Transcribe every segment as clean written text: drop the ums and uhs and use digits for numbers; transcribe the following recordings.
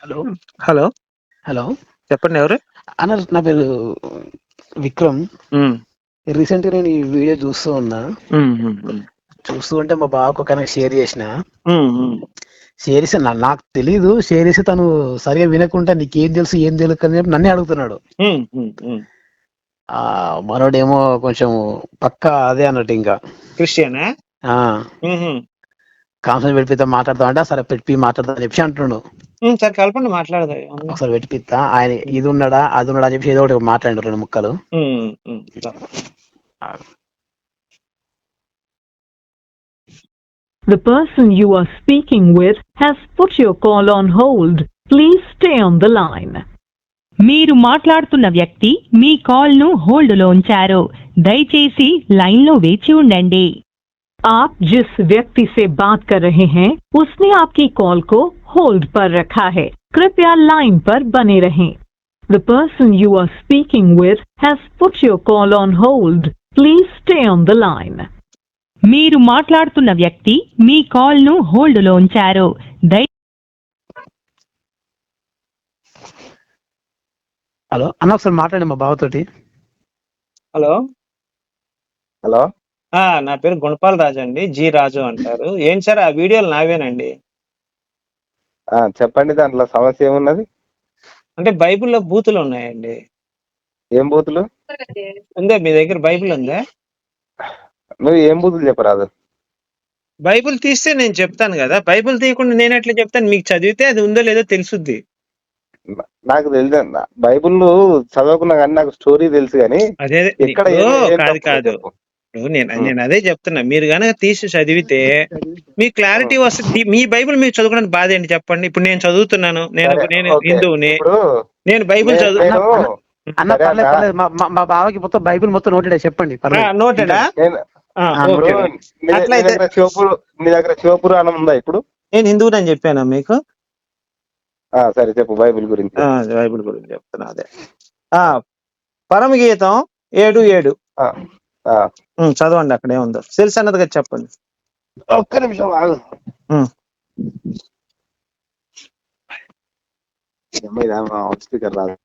Hello. Hello. Hello. చెప్పండి ఎవరు? అన్న నా పేరు విక్రమ్. హ్మ్. రీసెంట్‌గా నేను ఈ వీడియో చూస్తూ ఉన్నా. హ్మ్. హ్మ్. హ్మ్. చూస్తూ ఉంటే మా బావకు ఒకఆయనకి షేర్ చేసిన. హ్మ్. హ్మ్. షేర్ చేస్తే నాకు తెలీదు. షేర్ చేస్తే తను సరిగ్గా వినకుండా నీకేం తెలుసు, ఏం తెలుసు అని చెప్పి నన్నే అడుగుతున్నాడు. హ్మ్. హ్మ్. హ్మ్. మనోడేమో కొంచెం పక్కా అదే అన్నట్టు ఇంకా. క్రిస్టియనా? ఆ! హుహు. కాన్ఫరెన్స్ పెట్టిపిస్తా మాట్లాడతాం అంటే, సరే పెట్టిపి మాట్లాడతా అని చెప్పేసి అంటుండు. సరే కలపండి మాట్లాడదాం ఏముంది. ఒకసారి పెట్టిపిస్తా. ఆయన హ్మ్. ఇది ఉన్నాడా, అది ఉన్నాడా అని చెప్పేసి ఏదో ఒకటి మాట్లాడిండు 2 ముక్కలు. హ్మ్. హ్మ్. The person you are speaking with has put your call on hold. Please stay on the line. మీరు మాట్లాడుతున్న వ్యక్తి మీ కాల్ను హోల్డ్లో ఉంచారు. దయచేసి లైన్లో వేచి ఉండండి. आप जिस व्यक्ति से बात कर रहे हैं उसने आपकी कॉल को होल्ड पर रखा है. कृपया लाइन पर बने रहें. The person you are speaking with has put your call on hold. Please stay on the line. మీరు మాట్లాడుతున్న వ్యక్తి మీ కాల్ను హోల్డ్లో ఉంచారు. హలో అన్న, ఒకసారి మాట్లాడండి మా బావతోటి. హలో. హలో. నా పేరు గుణపాల్ రాజు అండి. జి రాజు అంటారు. ఏంటి సార్ ఆ వీడియోలు నావేనండి? చెప్పండి, దాంట్లో సమస్య ఏమున్నది? అంటే బైబిల్‌లో బూతులు ఉన్నాయండి. ఏం బూతులు? ఉందా మీ దగ్గర బైబిల్ ఉందా? నువ్వు ఏం బూతులు చెప్పరాదు. బైబిల్ తీస్తే నేను చెప్తాను కదా. బైబిల్ తీయకుండా నేను ఎట్లా చెప్తాను? మీకు చదివితే అది ఉందో లేదో తెలుసుద్ది. నాకు తెలియదు. బైబిల్ చదవకున్నా కానీ నాకు స్టోరీ తెలుసు కానీ అదే ఎక్కడ కాదు. నేను అదే చెప్తున్నా. మీరు గనక తీసి చదివితే మీ క్లారిటీ వస్తుంది. మీ బైబిల్ మీరు చదువుకోవడానికి బాధ ఏంటి చెప్పండి? ఇప్పుడు నేను చదువుతున్నాను. నేను హిందువుని. నేను బైబిల్ అన్న పర్లేదు పర్లేదు. మా బావకి మొత్తం బైబిల్ మొత్తం నోటెడే, చెప్పండి పర్లేదు. నోటెడా? నీ దగ్గర శివపురాణం ఉందా ఇప్పుడు? నేను హిందువుని అని చెప్పాను మీకు. సరే చెప్పు బైబిల్ గురించి. బైబిల్ గురించి చెప్తున్నా. అదే పరమగీతం 7:7 చదవండి. అక్కడ ఏముందో తెలుసు అన్నది కదా, చెప్పండి. ఒక్క నిమిషం ఆగు. స్పీకర్ రాదు.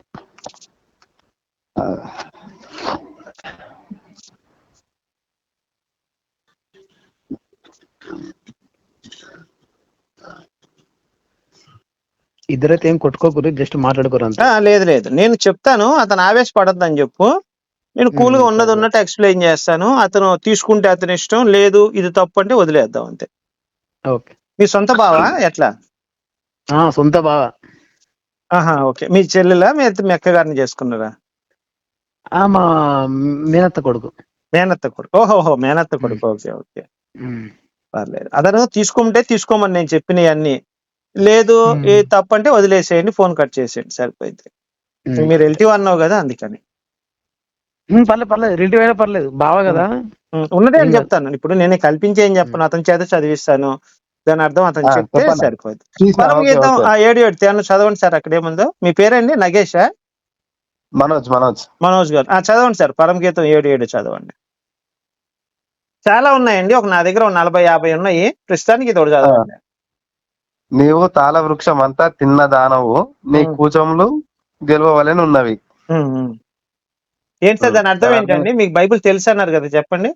ఇద్దరైతే ఏం కొట్టుకోకూడదు, జస్ట్ మాట్లాడుకోరు అంతే. లేదు నేను చెప్తాను. అతను ఆవేశపడద్దు అని చెప్పు. నేను కూల్ గా ఉన్నది ఉన్నట్టు ఎక్స్ప్లెయిన్ చేస్తాను. అతను తీసుకుంటే అతని ఇష్టం, లేదు ఇది తప్పు అంటే వదిలేద్దాం అంతే. ఓకే. మీ సొంత బావా ఎట్లా? సొంత బావ. ఓకే. మీ చెల్లెలా మీ అక్క గారిని చేసుకున్నారా? మా మేనత్త కొడుకు. మేనత్త కొడుకు. ఓహో మేనత్త కొడుకు. ఓకే ఓకే పర్లేదు. అతను తీసుకుంటే తీసుకోమని నేను చెప్పినవన్నీ. లేదు ఏ తప్పంటే వదిలేసేయండి, ఫోన్ కట్ చేసేయండి, సరిపోయింది. మీరు రిలేటివ్ అన్నావు కదా, అందుకని. పర్లేదు రిలేటివ్ అయినా పర్లేదు, బావ కదా. ఉన్నదే అని చెప్తాను. ఇప్పుడు నేనే కల్పించి ఏం చెప్పను, అతని చేత చదివిస్తాను. దాని అర్థం అతను చెప్తే సరిపోద్ది. పరమగీతం 7:7 చదవండి సార్. అక్కడ ఏముందో. మీ పేరండి? నగేషా? మనోజ్ గారు. చదవండి సార్. పరమగీతం 7:7 చదవండి. చాలా ఉన్నాయండి. నా దగ్గర 40-50 ఉన్నాయి. ప్రస్తుతానికి ఇది ఒకటి చదవండి. నీవు తాళ వృక్షం అంతా తిన్న దానవు, నీ కూచములు గెలవవలెను ఉన్నవి. ఏంటి సార్ దాని అర్థం ఏంటండి? మీకు బైబిల్ తెలుసు అన్నారు కదా, చెప్పండి.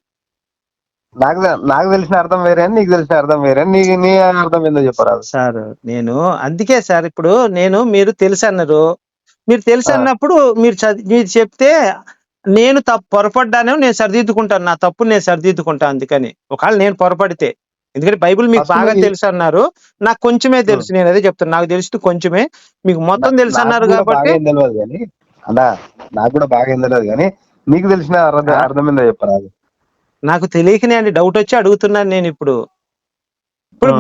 నాకు తెలిసిన అర్థం వేరే, నీకు తెలిసిన అర్థం వేరే. నీ అర్థం ఏందో చెప్పరాదు సార్. నేను అందుకే సార్, ఇప్పుడు మీరు తెలుసు అన్నారు. మీరు తెలుసు అన్నప్పుడు మీరు చెప్తే నేను పొరపడ్డానే నేను సరిదిద్దుకుంటాను. నా తప్పు నేను సరిదిద్దుకుంటాను. అందుకని ఒకవేళ నేను పొరపడితే, ఎందుకంటే బైబిల్ మీకు బాగా తెలుసు అన్నారు, నాకు కొంచెమే తెలుసు. నేను అదే చెప్తాను, నాకు తెలుసు కొంచెమే, మీకు మొత్తం తెలుసు అన్నారు కాబట్టి. నాకు కూడా బాగా ఏం తెలియదు కానీ నీకు తెలిసిన అర్థం ఏందో చెప్పరాదు. నాకు తెలియకనే అండి, డౌట్ వచ్చి అడుగుతున్నాను నేను. ఇప్పుడు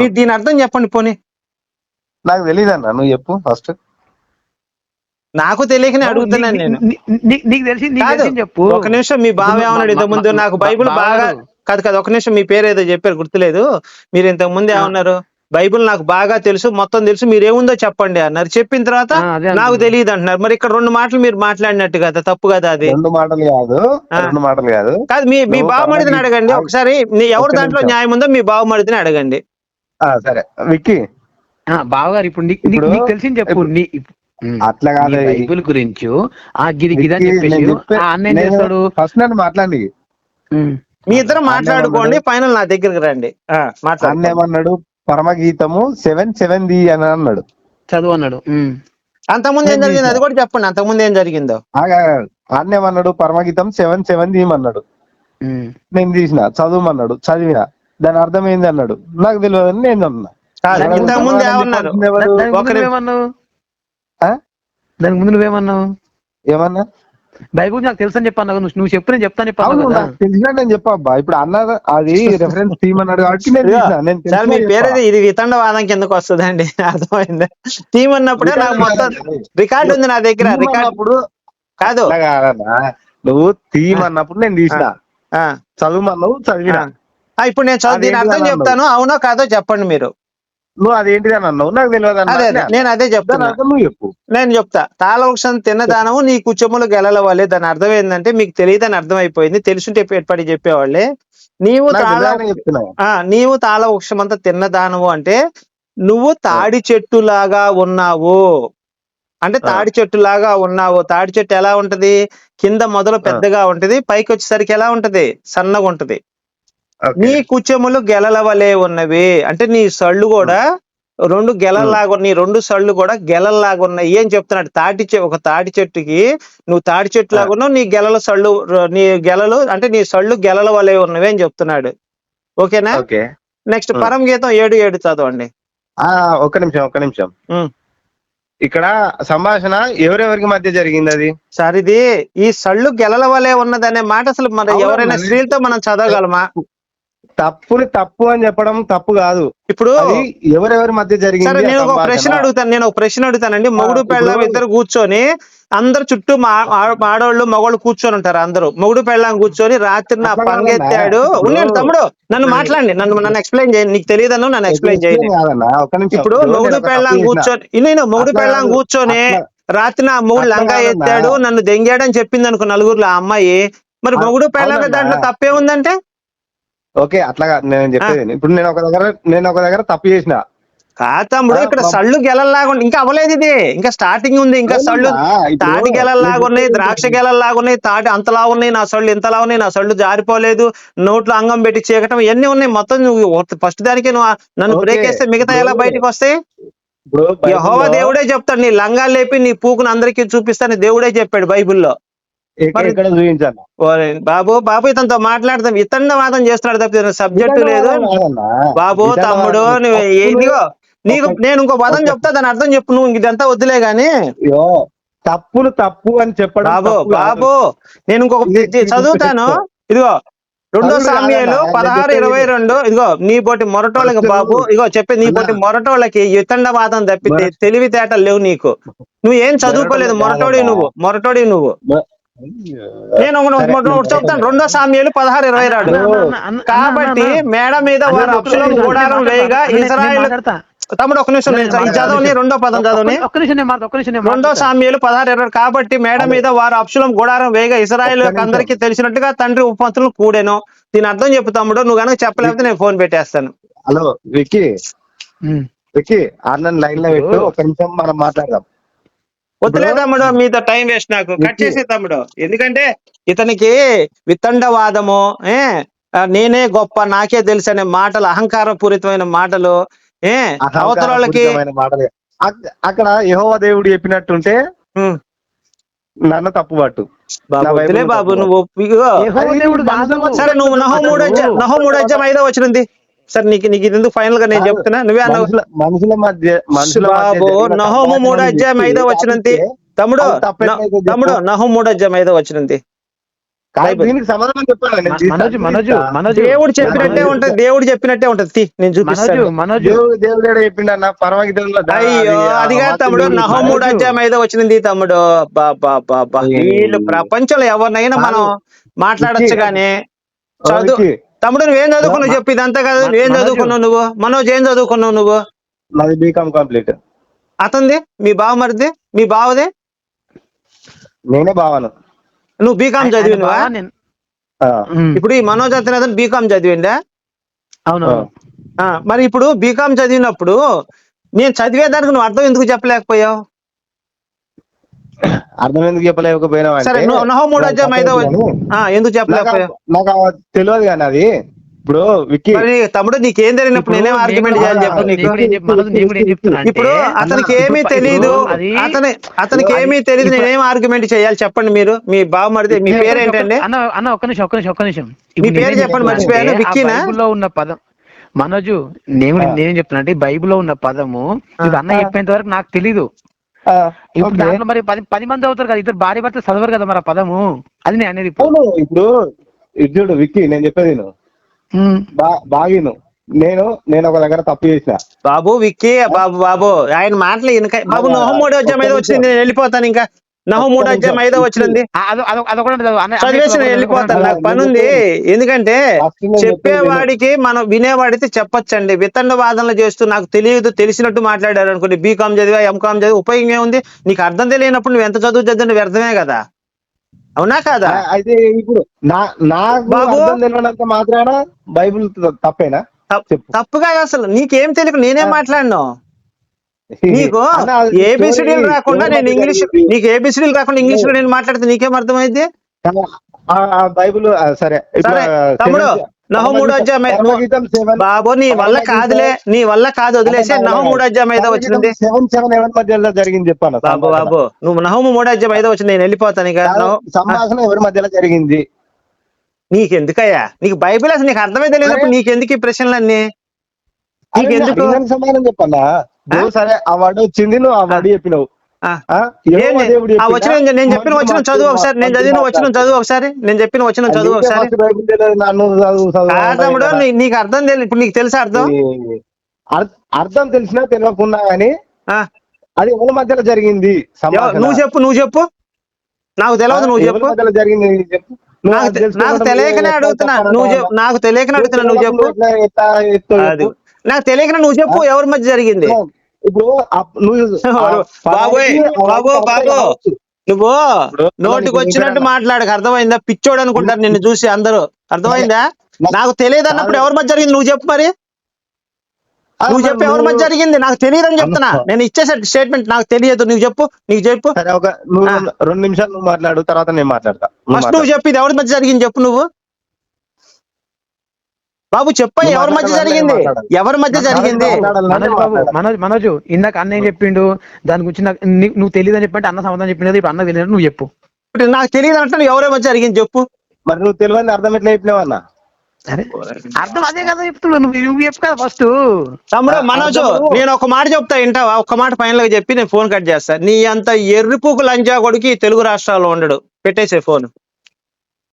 మీరు దీని అర్థం చెప్పండి పోనీ. నాకు తెలియదు అన్న, నువ్వు చెప్పు ఫస్ట్. నాకు తెలియకనే అడుగుతున్నాను నేను. నీకు తెలిసి చెప్పు. ఒక నిమిషం. మీ బావ ఏమన్నాడు ఇంతకు ముందు? నాకు బైబిల్ బాగా కాదు. ఒక నిమిషం. మీ పేరు ఏదో చెప్పారు, గుర్తులేదు. మీరు ఇంతకు ముందు ఏమన్నారు? బైబిల్ నాకు బాగా తెలుసు, మొత్తం తెలుసు, మీరేముందో చెప్పండి అన్నారు. చెప్పిన తర్వాత నాకు తెలియదు అంటున్నారు. మరి ఇక్కడ 2 మాటలు మీరు మాట్లాడినట్టు కదా, తప్పు కదా అది. 2 మాటలు కాదు. మీ బావమరిదిని అడగండి ఒకసారి. ఎవరు దాంట్లో న్యాయం ఉందో మీ బావమరిదిని అడగండి. సరే విక్కీ, బావగారు ఇప్పుడు ఇప్పుడు నీకు తెలిసింది చెప్పు. అట్లా కాదు బైబిల్ గురించి గిది గిదని చెప్పేసి అన్న ఏం చేస్తాడు ఫస్ట్ నన్ను మాట్లాడి. మీ ఇద్దరు మాట్లాడుకోండి, ఫైనల్ నా దగ్గరికి రండి. అన్న ఏమన్నాడు, పరమగీతము 7:7 అని అన్నాడు, చదువు అన్నాడు. అంతకుముందు ఏం జరిగింది అది కూడా చెప్పండి. అంతకుముందు ఏం జరిగిందో. అన్న ఏమన్నాడు, పరమగీతం 7:7 తీయమన్నాడు. నేను తీసిన, చదువుమన్నాడు, చదివిన. దాని అర్థం ఏంది అన్నాడు, నాకు తెలియదు అని నేను అన్నా. ఇంతకుముందు ఏమన్నారు? దానికి ముందు నువ్వేమన్నావు? ఏమన్నా బైబుల్ నాకు తెలుసు అని చెప్పాను. నువ్వు చెప్పు, నేను చెప్తాను చెప్పాను. తెలిసినా నేను చెప్పబ్బా. ఇప్పుడు అన్న అది రెఫరెన్స్ తీయమన్నాడు కాబట్టి మీ పేరేది ఇది వితండవాదం కిందకు వస్తుందండి. అర్థమైంది. టీమ్ అన్నప్పుడే నాకు మొత్తం రికార్డు ఉంది నా దగ్గర. రికార్డు కాదు, నువ్వు తీయమన్నప్పుడు నేను తీసిన, చదువుమన్నావు, చదివినా. ఇప్పుడు నేను చదువు అర్థం చెప్తాను, అవునో కాదో చెప్పండి మీరు. నువ్వు అదేంటిది అని అన్నావు, నాకు తెలియదు. నేను అదే చెప్తాను, నువ్వు చెప్పు. నేను చెప్తా. తాళవృక్షం తిన్నదానము నీ కుచములు గెలలవాలే. దాని అర్థం ఏంటంటే మీకు తెలియదని అర్థం అయిపోయింది. తెలుసుంటే ఎప్పటి చెప్పేవాళ్ళే. నీవు తాళవృక్షం అంతా తిన్నదానము అంటే నువ్వు తాడి చెట్టులాగా ఉన్నావు. అంటే తాడి చెట్టులాగా ఉన్నావు. తాడి చెట్టు ఎలా ఉంటది? కింద మొదలు పెద్దగా ఉంటది, పైకి వచ్చేసరికి ఎలా ఉంటది? సన్నగా ఉంటది. నీ కుచములు గెలలవలే ఉన్నవి అంటే నీ సళ్ళు కూడా రెండు గెలల్లాగా నీ రెండు సళ్ళు కూడా గెలల్లాగా ఉన్నాయి. ఏం చెప్తున్నాడు? ఒక తాటి చెట్టుకి నువ్వు తాటి చెట్టు లాగా ఉన్నావు, నీ గెలల సళ్ళు, నీ గెలలు అంటే నీ సళ్ళు గెలల వలె ఉన్నవి అని చెప్తున్నాడు. ఓకేనా? నెక్స్ట్ పరమగీతం 7:7 చదవండి. ఒక్క నిమిషం. ఇక్కడ సంభాషణ ఎవరెవరికి మధ్య జరిగింది అది? సార్ ఇది ఈ సళ్ళు గెలల వలె ఉన్నదనే మాట అసలు మన ఎవరైనా స్త్రీలతో మనం చదవగలమా? తప్పు అని చెప్పడం తప్పు కాదు. ఇప్పుడు ఎవరెవరి మధ్య జరిగింది? నేను ఒక ప్రశ్న అడుగుతానండి. మొగుడు పెళ్ళాం ఇద్దరు కూర్చొని, అందరు చుట్టూ ఆడవాళ్ళు మగవాళ్ళు కూర్చొని ఉంటారు. అందరూ మొగుడు పెళ్ళాం కూర్చొని రాత్రి నా పంగెత్తాడు. ఉన్నాడు తమ్ముడు, నన్ను మాట్లాడండి, నన్ను ఎక్స్ప్లెయిన్ చేయండి. నీకు తెలియదను, నన్ను ఎక్స్ప్లెయిన్ చేయండి. ఇప్పుడు మొగుడు పెళ్ళాం కూర్చొని రాత్రి నా మొగుడు లంగా ఎత్తాడు, నన్ను దెంగాడు అని చెప్పింది అనుకో నలుగురులో ఆ అమ్మాయి. మరి మొగుడు పెళ్ళామే దాంట్లో తప్పే ఉందంటే? ఓకే, అట్లాగా నేను చెప్పేది. ఇప్పుడు నేను ఒక దగ్గర తప్పు చేసిన తమ్ముడు. ఇక్కడ సళ్ళు గెలల్లాగా ఇంకా అవ్వలేదు, ఇది ఇంకా స్టార్టింగ్ ఉంది. ఇంకా సళ్ళు తాటి గెలల్లాగా ఉన్నాయి, ద్రాక్ష గెలల్లాగా ఉన్నాయి, తాటి అంతలా ఉన్నాయి, నా సళ్ళు ఇంతలా ఉన్నాయి, నా సళ్ళు జారిపోలేదు, నోట్లో అంగం పెట్టి చీకటం ఇవన్నీ ఉన్నాయి. మొత్తం నువ్వు ఫస్ట్ దానికి నువ్వు నన్ను బ్రేక్ వేస్తే మిగతా ఎలా బయటకు వస్తాయి? యెహోవా దేవుడే చెప్తాడు, నీ లంగాలు లేపి నీ పూకును అందరికీ చూపిస్తాను దేవుడే చెప్పాడు బైబిల్లో. బాబు ఇతనితో మాట్లాడతాం, వితండవాదం చేస్తున్నాడు తప్ప సబ్జెక్టు లేదు. బాబు తమ్ముడు నువ్వు ఇదిగో నేను ఇంకో పదం చెప్తా, దాని అర్థం చెప్పు. నువ్వు ఇదంతా వద్దులే గాని తప్పు అని చెప్పాడు. బాబు నేను ఇంకొక చదువుతాను. ఇదిగో 2 సామ్యాలు 16:22. ఇదిగో నీ పోటీ మొరటోళ్ళకి బాబు, ఇదిగో చెప్పే నీ పోటీ మొరటోళ్ళకి వితండవాదం తప్పితే తెలివితేటలు లేవు నీకు. నువ్వు ఏం చదువుకోలేదు, మొరటోడి నువ్వు. నేను చెప్తాను 2 సామ్యాలు 16:22. కాబట్టి మేడ మీద వారు అబ్షాలోము గుడారం వేయగా ఇశ్రాయేలు తమ్ముడు ఒక నిమిషం చదవని, 2వ పదం చదవని. 2 సామ్యాలు 16:22. కాబట్టి మేడ మీద వారు అబ్షాలోము గుడారం వేయగా ఇశ్రాయేలు అందరికీ తెలిసినట్టుగా తండ్రి ఉపపంతులను కూడాను. దీని అర్థం చెప్పు తమ్ముడు, నువ్వు కనుక చెప్పలేకపోతే నేను ఫోన్ పెట్టేస్తాను. హలో విక్కీ ఆన్లైన్ లైన్ లో పెట్టు, ఒక నిమిషం మనం మాట్లాడదాం. వద్దులే తమ్ముడు, మీతో టైం వేస్ట్, నాకు కట్ చేసే తమ్ముడు. ఎందుకంటే ఇతనికి వితండవాదము, నేనే గొప్ప, నాకే తెలుసు అనే మాటలు, అహంకారపూరితమైన మాటలు, అవతరాలకి అక్కడ యెహోవా దేవుడు చెప్పినట్టుంటే నన్ను తప్పు పట్టు. వద్దులే బాబు నువ్వు. సరే నువ్వు నహోము 3:5 వచ్చింది. సరే నీకు ఇది ఎందుకు ఫైనల్ గా నేను చెప్తున్నా, నువ్వే అన్నావు బాబు. నహోము 3:5 వచ్చినది తమ్ముడు. నహోము 3:5 వచ్చినది. దేవుడు చెప్పినట్టే ఉంటది, నేను చూపిస్తాను. అయ్యో అది కాదు తమ్ముడు, నహోము 3:5 వచ్చింది తమ్ముడు. వీళ్ళు ప్రపంచంలో ఎవరినైనా మనం మాట్లాడచ్చు గానీ చదువు. తమ్ముడు నువ్వేం చదువుకున్నావు చెప్పు, ఇదంతా కాదు. నువ్వేం చదువుకున్నావు నువ్వు? మనోజ్ ఏం చదువుకున్నావు నువ్వు? నాది బీకామ్ కంప్లీట్. అతనిది మీ బావమరిది, మీ బావదే? నేనే బావను. నువ్వు బీకామ్ చదివినవా? ఇప్పుడు ఈ మనోజ్ అతను బీకామ్ చదివిందా? అవును. మరి ఇప్పుడు బీకామ్ చదివినప్పుడు నేను చదివేదానికి నువ్వు అర్థం ఎందుకు చెప్పలేకపోయావు? అర్థం ఎందుకు చెప్పలేకపోయినా సరే నహోము 3వ అధ్యాయం 5వ ఎందుకు చెప్పలేకపోయావు? నాకు తెలియదు కానీ అది ఇప్పుడు విక్కీ తమ్ముడు నీకేం తెలియనప్పుడు నేనేం ఆర్గ్యుమెంట్ చేయాలి చెప్పు నీకు? ఇప్పుడు అతనికి ఏమీ తెలియదు, అతనికి ఏమీ తెలియదు, నేనేం ఆర్గ్యుమెంట్ చేయాలి చెప్పండి మీరు? మీ బావమరిది మీ పేరు ఏంటండి? అన్న ఒక్క నిమిషం మీ పేరు చెప్పండి, మర్చిపోయాను. విక్కీనా? బైబిల్లో ఉన్న పదం మనోజు, నేనేం చెప్తున్నా అంటే బైబిల్లో ఉన్న పదము ఇది అన్న చెప్పేంత వరకు నాకు తెలీదు. ఇప్పుడు దాంట్లో మరి 10 మంది అవుతారు కదా, ఇద్దరు భార్య భర్త చదవరు కదా మరి ఆ పదము. అది నేను అనేది. ఇప్పుడు చూడు విక్కీ, నేను చెప్పేది బాగిను. నేను ఒక దగ్గర తప్పు చేసిన బాబు విక్కీ, బాబు ఆయన మాటలు బాబు నహోము 3వ అధ్యాయం 5వ వచ్చింది, నేను వెళ్ళిపోతాను. ఇంకా నహోము 3వ అధ్యాయం 5వ వచ్చింది చదివేసి నేను వెళ్ళిపోతాను, నాకు పని ఉంది. ఎందుకంటే చెప్పేవాడికి మనం వినేవాడితే చెప్పొచ్చండి. వితండ వాదనలు చేస్తూ నాకు తెలియదు తెలిసినట్టు మాట్లాడారు అనుకోండి, బీకామ్ చదివా ఎంకామ్ చదివి ఉపయోగం ఏముంది? నీకు అర్థం తెలియనప్పుడు నువ్వు ఎంత చదువు చదివిన వ్యర్థమే కదా, అవునా కాదా? అయితే ఇప్పుడు నాకు అర్థం తెలియనంత మాత్రాన బైబిల్ తప్పేనా? తప్పుగా అసలు నీకేం తెలియక నేనేం మాట్లాడినా? నీకు ఏబిసిడీలు రాకుండా నేను ఇంగ్లీష్, నీకు ఏబిసిడీలు రాకుండా ఇంగ్లీష్ లో నేను మాట్లాడితే నీకేం అర్థమైంది? బైబిల్ సరే తమ్ముడు నహోము 3వ అధ్యాయం బాబు నీ వల్ల కాదులే, నీ వల్ల కాదు, వదిలేసే. నహోము 3వ అధ్యాయం 5వ వచ్చింది. 7 మధ్యలో జరిగింది చెప్పాను బాబు నువ్వు నహోము 3వ అధ్యాయం 5వ వచ్చింది, నేను వెళ్ళిపోతాను. ఇక సంభాషణ ఎవరి మధ్యలో జరిగింది? నీకెందుకయ్యా? నీకు బైబిల్ అసలు నీకు అర్థమే తెలియనప్పుడు నీకెందుకు ఈ ప్రశ్నలన్నీ? నీకెందుకు సమాధానం చెప్పన్నా? సరే ఆ వర్డ్ వచ్చింది, నువ్వు ఆ వర్డ్ చెప్పినావు. వచ్చిన నేను చెప్పిన వచ్చిన చదువు ఒకసారి, నేను చదివిన వచ్చిన చదువు ఒకసారి, నేను చెప్పిన వచ్చిన చదువు ఒకసారి. తమ్ముడు నీకు అర్థం తెలియదు, ఇప్పుడు నీకు తెలుసా అర్థం? అర్థం తెలిసినా తెలియకుండా గానీ అది ఎవరి మధ్యలో జరిగింది? నువ్వు చెప్పు నాకు తెలియదు, నువ్వు చెప్పు. జరిగింది చెప్పు. నాకు తెలియకనే అడుగుతున్నా, నాకు తెలియకనే అడుగుతున్నా, నువ్వు చెప్పు. నాకు తెలియకనే నువ్వు చెప్పు, ఎవరి మధ్య జరిగింది? ఇప్పుడు బాబు నువ్వు నోటికి వచ్చినట్టు మాట్లాడక, అర్థమైందా? పిచ్చోడు అనుకుంటారు నిన్ను చూసి అందరూ, అర్థమైందా? నాకు తెలియదు అన్నప్పుడు ఎవరి మధ్య జరిగింది నువ్వు చెప్పు. మరి నువ్వు చెప్పు ఎవరి మధ్య జరిగింది? నాకు తెలియదు అని చెప్తున్నా, నేను ఇచ్చేసే స్టేట్మెంట్ నాకు తెలియదు, నువ్వు చెప్పు. నీకు చెప్పు. 2 నిమిషాలు నువ్వు మాట్లాడు, తర్వాత నేను మాట్లాడతా. ఫస్ట్ నువ్వు చెప్పు, ఇది ఎవరి మధ్య జరిగింది చెప్పు నువ్వు. బాబు చెప్ప, ఎవరి మధ్య జరిగింది? ఎవరి మధ్య జరిగింది? మనోజు ఇందాక అన్న ఏం చెప్పిండు దాని గురించి? నువ్వు తెలియదు అని చెప్పంటే అన్న సమాధానం చెప్పింది, ఇప్పుడు అన్న తెలియదు నువ్వు చెప్పు. నాకు తెలియదు అంటే ఎవరి మధ్య జరిగింది చెప్పు. మరి నువ్వు తెలియని అర్థం ఎట్లా చెప్పినావు అన్న? అర్థం అదే కదా చెప్తున్నా, నువ్వు చెప్పు కదా ఫస్ట్. తమ్ముడు మనోజు, నేను ఒక మాట చెప్తా, వింటావా? ఒక మాట ఫైనల్ గా చెప్పి నేను ఫోన్ కట్ చేస్తా. నీ అంత ఎర్రిపూకు లంజా కొడుకు తెలుగు రాష్ట్రాల్లో ఉండడు, పెట్టేసే ఫోన్.